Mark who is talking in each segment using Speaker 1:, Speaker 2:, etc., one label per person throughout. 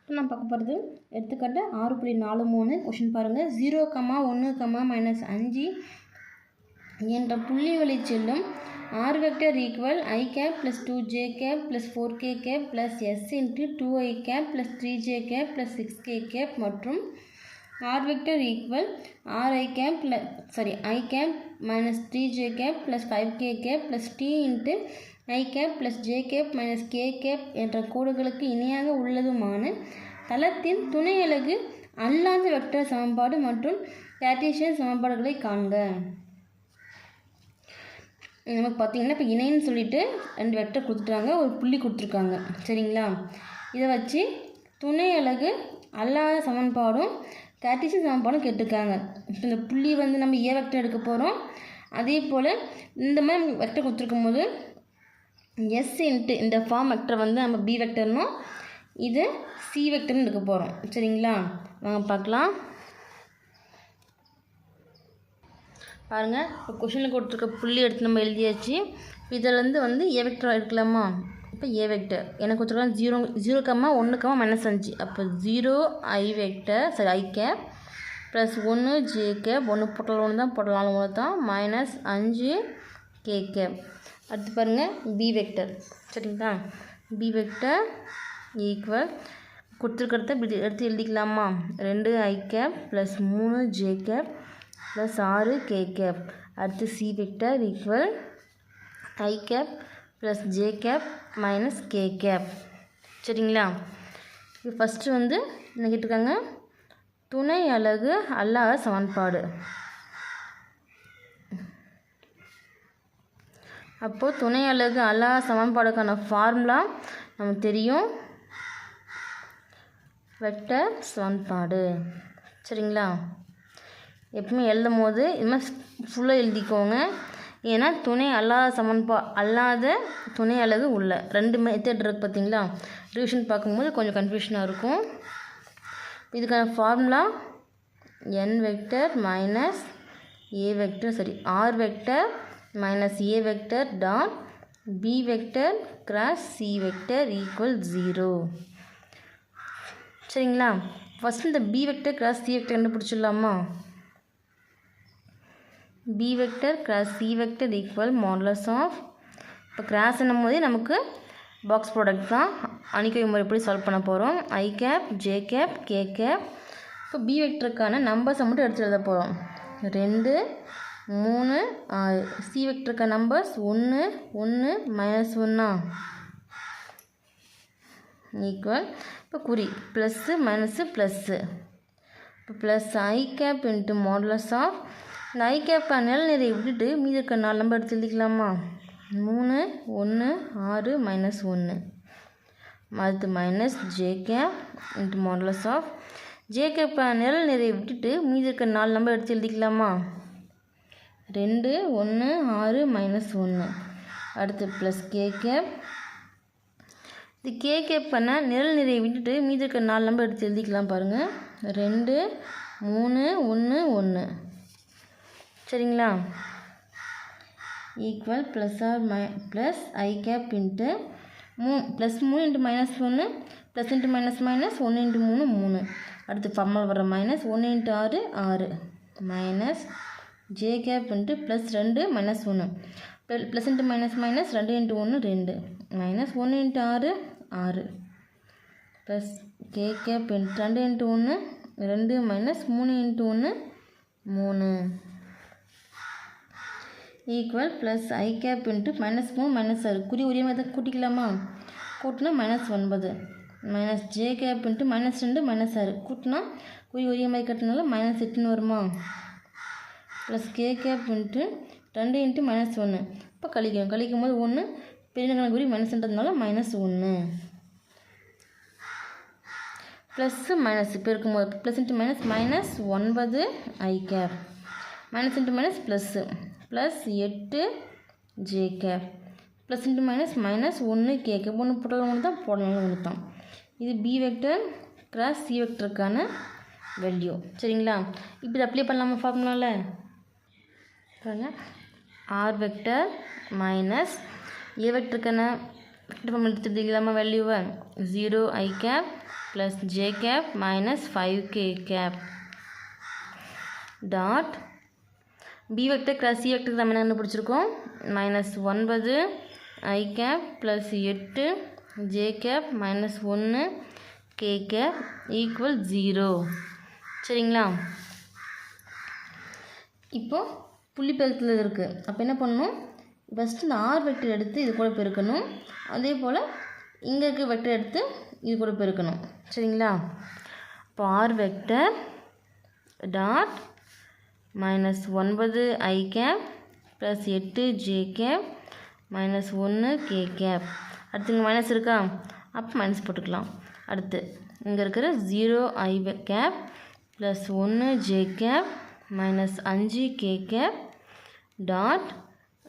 Speaker 1: இப்போ நான் பார்க்க போகிறது எடுத்துக்காட்டு 6.43 கொஷின் பாருங்கள். 0, 1, -5 என்ற புள்ளி வழி செல்லும் r vector equal i cap plus 2j cap plus 4k cap plus s into 2i cap plus 3j cap plus 6k cap மற்றும் r vector equal i cap minus 3j cap plus 5k cap plus t into i cap plus j cap minus k cap என்ற கோடுகளுக்கு இணையாக உள்ளதுமான தளத்தின் துணை அலகு அல்லாத vector சமன்பாடு மற்றும் கார்ட்டீசியன் சமன்பாடுகளை காண்க. நமக்கு பார்த்திங்கன்னா இப்போ இணைன்னு சொல்லிட்டு 2 வெக்டர் கொடுத்துட்டாங்க, ஒரு புள்ளி கொடுத்துருக்காங்க. சரிங்களா? இதை வச்சு துணை அலகு அல்லாத சமன்பாடும் கார்ட்டீசியன் சமன்பாடும் கேட்டிருக்காங்க. இப்போ இந்த புள்ளி நம்ம ஏ வெக்டர் எடுக்க போகிறோம். அதே போல் இந்த மாதிரி வெக்டர் கொடுத்துருக்கும் போது எஸ் இன்ட்டு இந்த ஃபார்ம் வெக்டர் நம்ம பி வெக்டர்னும் இது சி வெக்டர்னு எடுக்க போகிறோம். சரிங்களா? வாங்க பார்க்கலாம். பாருங்கள், இப்போ கொஷினில் கொடுத்துருக்க புள்ளி எடுத்து நம்ம எழுதியாச்சு. இதிலேருந்து ஏ வெக்டர் எடுக்கலாமா? இப்போ ஏ வெக்டர் எனக்கு கொடுத்துருக்கலாம் 0, 1, -5. அப்போ 0i vector i cap plus 1j cap 1 போட்டால் 1 தான், போட்டால் 1 தான், மைனஸ் 5k கேப். அடுத்து பாருங்கள் பி வெக்டர். சரிங்களா? பி வெக்டர் ஈக்குவல் கொடுத்துருக்கிறத எடுத்து எழுதிக்கலாமா? 2i cap plus 3j cap plus 6k cap. அடுத்து C vector equal i cap plus j cap minus k cap. சரிங்களா? இது ஃபஸ்ட்டு என்ன கேட்டிருக்காங்க? துணை அலகு அல்லாத சமன்பாடு. அப்போது துணை அலகு அல்லாத சமன்பாடுக்கான ஃபார்முலா நமக்கு தெரியும், வெக்டர் சமன்பாடு. சரிங்களா? எப்பவுமே எழுதும் போது இது மாதிரி ஃபுல்லாக எழுதிக்கோங்க. ஏன்னா துணை அல்லாத துணை அலகு உள்ள 2 மெத்தட் இருக்குது பார்த்தீங்களா? ரிவிஷன் பார்க்கும்போது கொஞ்சம் கன்ஃபியூஷனாக இருக்கும். இதுக்கான formula n vector minus A vector R vector minus A vector dot B vector cross C vector equal 0. சரிங்களா? ஃபஸ்ட் இந்த B vector cross C vector கண்டுபிடிச்சிடலாமா? B vector cross C vector equal modulus of, இப்போ cross என்னும் போதே நமக்கு box product தான். அணிக்கை முறை எப்படி சால்வ் பண்ண போகிறோம்? i cap j cap k cap. இப்போ பி வெக்டருக்கான நம்பர்ஸை மட்டும் எடுத்து எழுத போகிறோம். 2, 3, 6. சி வெக்டருக்கான நம்பர்ஸ் 1, 1, -1 ஈக்குவல், இப்போ குறி ப்ளஸ்ஸு மைனஸு ப்ளஸ்ஸு. இப்போ plus i cap into modulus of, இந்த i கேப் நிலை விட்டுட்டு மீதி இருக்க 4 நம்பர் எடுத்து எழுதிக்கலாமா? 3, 1, 6, -1. அடுத்து minus j cap into modulus of, j cap நிலை விட்டுட்டு மீதி இருக்க 4 நம்பர் எடுத்து எழுதிக்கலாமா? 2, 1, 6, -1. அடுத்து ப்ளஸ் k கேப், இது k கேப் நிறை விட்டுட்டு மீதி இருக்க 4 நம்பர் எடுத்து எழுதிக்கலாம். பாருங்கள் 2, 3, 1, 1. சரிங்களா? ஈக்குவல் ப்ளஸ் ஆர் plus i cap into plus 3 into -1 plus into minus 1 into 3 3. அடுத்து ஃபார்முலா வர minus 1 into 6 6 minus j cap into plus 2 -1 plus into minus 2 into 1 2 minus 1 into 6 6 plus k cap into 2 into 1 2 minus 3 into 1 3 equal plus i cap into -3 -6 குறி உரிய மாதிரி கூட்டிக்கலாமா? கூட்டினா -9 minus j cap into -2 -6 கூட்டினா குறி உரிய மாதிரி கட்டினால -8 வருமா? Plus k cap into 2 into -1. இப்போ கழிக்கும் போது 1 பெரிய குறி மைனஸ்ன்றதுனால -1 ப்ளஸ்ஸு மைனஸ் இப்போ இருக்கும்போது plus into minus 9 i cap minus into minus plus plus 8 j cap plus into minus 1 k cap 1 போட்டாலும் 1 தான், போடலாம் 1 தான். இது பி வெக்டர் கிராஸ் சி வெக்டருக்கான வேல்யூ. சரிங்களா? இப்போ இதை அப்ளை பண்ணலாமா ஃபார்முலாவில்? பாருங்கள் ஆர் வெக்டர் மைனஸ் ஏ வெக்டருக்கான வெக்டர் ஃபார்ம் எடுத்துக்கிட்டீங்களாமா வேல்யூவை 0i cap plus J cap minus 5k cap dot B vector cross C vector நம்ம என்ன கண்டுபிடிச்சிருக்கோம் மைனஸ் 9 ஐ cap plus 8 J cap minus 1 K cap equal 0. சரிங்களா? இப்போது புள்ளி பெருக்கத்தில் இருக்குது. அப்போ என்ன பண்ணணும், ஃபஸ்ட்டு இந்த ஆர் வெக்டர் எடுத்து இது கூட பெருக்கணும். அதே போல் இங்கே இருக்க வெக்டர் எடுத்து இது கூட பெருக்கணும். சரிங்களா? இப்போ ஆர் வெக்டர் டாட் மைனஸ் 9 ஐ cap plus 8 J cap minus 1 K cap. அடுத்து இங்கே மைனஸ் இருக்கா, அப்போ மைனஸ் போட்டுக்கலாம். அடுத்து இங்கே இருக்கிற 0 I cap plus 1 J cap minus 5 K cap dot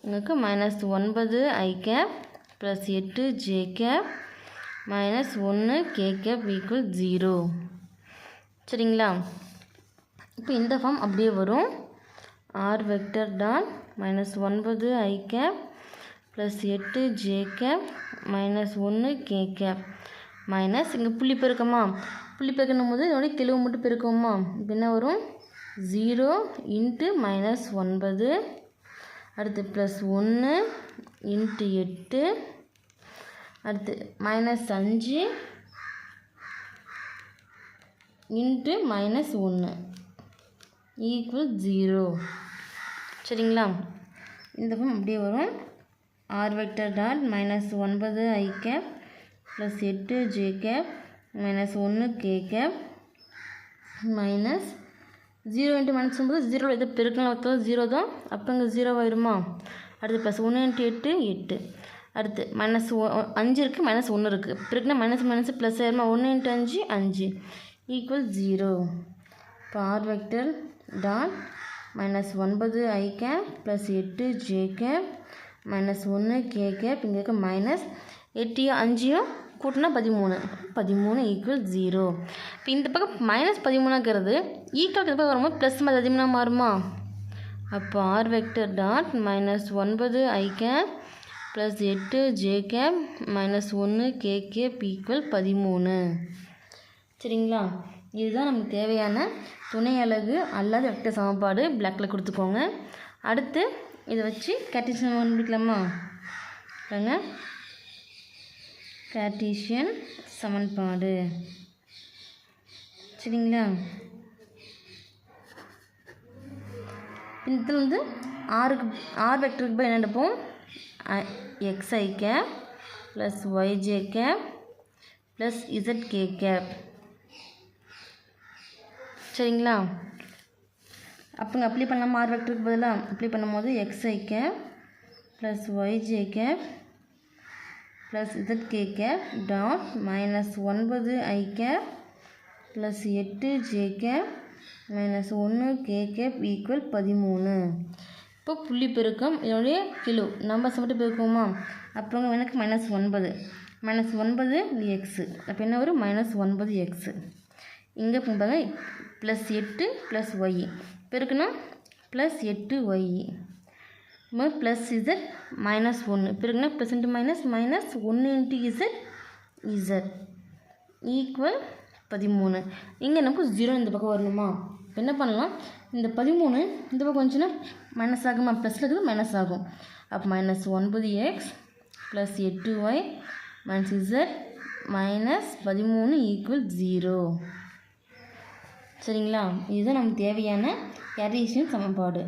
Speaker 1: இங்கே மைனஸ் 9 ஐ cap plus 8 J cap minus 1 K cap equal 0. சரிங்களா? இப்போ இந்த ஃபார்ம் அப்படியே வரும். ஆர் வெக்டர் டாட் மைனஸ் 9 ஐ cap plus 8 J cap minus 1 K cap minus இங்கே புள்ளி பெருக்கமா, புள்ளி பெருக்கணும் போது இதோட கிழவு மட்டும் பெருக்கோமா, இப்போ என்ன வரும் 0 இன்ட்டு மைனஸ் 9 அடுத்து ப்ளஸ் 1 இன்ட்டு 8 அடுத்து மைனஸ் 5 இன்ட்டு மைனஸ் 1 ஈக்குவல் 0. சரிங்களா? இந்த ஃபார்ம் அப்படியே வரும். ஆர் வெக்டர் டாட் மைனஸ் 9 ஐ cap plus 8 J cap minus 1 K cap minus 0 into minus 9 0 எது பெருக்கலாம் வைத்தாலும் 0 தான், அப்போ இங்கே 0 ஆயிருமா. அடுத்து ப்ளஸ் 1 இன்ட்டு 8 8 அடுத்து மைனஸ் 5 இருக்குது மைனஸ் 1 இருக்குது, பெருக்குனா மைனஸ் மைனஸ் ப்ளஸ் ஆயிருமா, 1 இன்ட்டு 5 5 ஈக்குவல் 0. இப்போ ஆர் வெக்டர் டாட் மைனஸ் 9 ஐ cap plus 8 J cap minus 1 K cap இங்கே இருக்க மைனஸ் 8 5 கூட்டினா 13 ஈக்குவல் 0. இப்போ இந்த பக்கம் மைனஸ் 13ங்கிறது ஈக்குவல் இந்த பக்கம் வரும்போது ப்ளஸ் 13 மாறுமா. அப்போ ஆர் வெக்டர் டாட் மைனஸ் 9 ஐ cap plus 8 J cap minus 1 K cap equal 13. சரிங்களா? இதுதான் நமக்கு தேவையான துணை அலகு அல்லாத வெக்டர் சமன்பாடு. பிளாக்கில் கொடுத்துக்கோங்க. அடுத்து இதை வச்சு கார்ட்டீசியன் கண்டுபிடிக்கலாமா. பாருங்க, கார்ட்டீசியன் சமன்பாடு. சரிங்களா? இதில் வந்து ஆர் வெக்டருக்கு போய் என்ன எடுப்போம், x i cap plus y j cap plus z k cap. சரிங்களா? அப்போங்க அப்ளை பண்ணலாமா, ஆர் வெக்டருக்கு பதிலாக அப்ளை பண்ணும்போது x i cap plus y j cap plus z k cap dot minus 9 ஐ cap plus 8 J cap minus 1 K cap equal 13. இப்போ புள்ளி பெருக்கம் இதனுடைய கிலோ நம்பர்ஸ் மட்டும் பெருக்குவோமா. அப்புறம் எனக்கு மைனஸ் 9 எக்ஸு, அப்போ என்ன வரும் மைனஸ் 9 எக்ஸு. இங்கே பாருங்க ப்ளஸ் 8 ப்ளஸ் ஒய் பெருக்குன்னா plus 8 y plus z minus 1 பெருக்குன்னா plus into minus minus 1 into z equal 13. இங்கே நமக்கு 0 இந்த பக்கம் வரணுமா. இப்போ என்ன பண்ணலாம், இந்த 13 இந்த பக்கம் வந்துச்சுன்னா மைனஸ் ஆகுமா, ப்ளஸில் இருக்குது மைனஸ் ஆகும். அப்போ minus 9x plus 8y minus Z minus 13 equal 0. சரிங்களா? இதுதான் நமக்கு தேவையான கார்ட்டீசியன் சமன்பாடு.